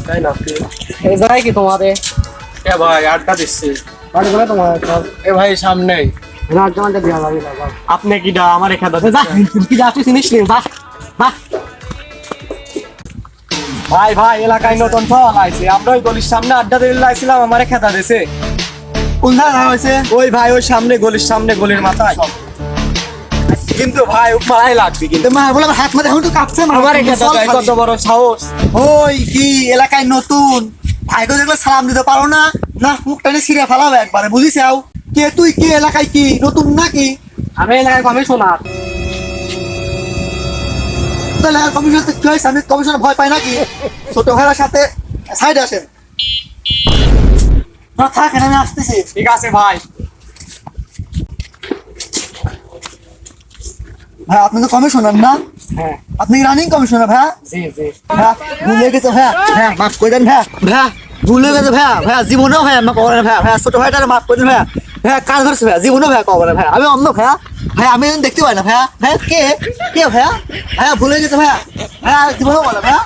তাই না? এই জায়গায় কি তোমাদের এ ভাই আড্ডা দিচ্ছি। বাড়ি করে তোমার এ ভাই সামনেই। রাত জমানটা দেওয়া লাগে না বাবা। আপনি কি ডা আমার এখানে যা তুই কি যাচ্ছিস চিনিস নি যা যা ভাই ভাই এলাকায় নতুন ফল আইছে, আমরা ওই গলির সামনে আড্ডা দিতে লাইছিলাম, আমারে খেতা দিছে। কোন জায়গায় হয়েছে? ওই ভাই ওই সামনে গলির সামনে গলির মাথায়। কিন্তু ভাই মারাই লাগবে কিন্তু। মা বলে হাত মাঝে এখন তো কাঁপছে আমারে খেতা দেয়, কত বড় সাহস। ওই কি এলাকায় নতুন ভাইকে দেখলে সালাম দিতে পারো না? না মুখ টানে ছিঁড়ে ফেলাবে একবারে, বুঝিস? কে তুই? কি এলাকায় কি নতুন নাকি? আমি এলাকায় কমিশনার। তাহলে কমিশন কি হয়েছে? আমি কমিশনে ভয় পাই নাকি? ছোট ভাইয়ের সাথে সাইড আসেন না, থাকেন আমি আসতেছি। ঠিক আছে ভাই। ভাই আপনি তো কমিশনার না? হ্যাঁ আপনি রানিং কমিশনার? ভাইয়া জি জি। ভাইয়া ভুল হয়ে গেছে ভাইয়া, ভাইয়া মাফ করে দেন ভাইয়া, ভাইয়া ভুল হয়ে গেছে ভাইয়া, ভাইয়া জীবনেও ভাইয়া মাফ করেন ভাইয়া, ভাইয়া ছোট ভাইটারে মাফ করে দেন ভাইয়া, ভাইয়া কাজ ধরছে ভাইয়া, জীবনেও ভাইয়া কবরে ভাইয়া, আমি অন্য ভাইয়া, ভাইয়া আমি দেখতে পাই না ভাইয়া, ভাইয়া কে কে ভাইয়া, ভাইয়া ভুল হয়ে গেছে ভাইয়া, ভাইয়া জীবনেও বলে ভাইয়া।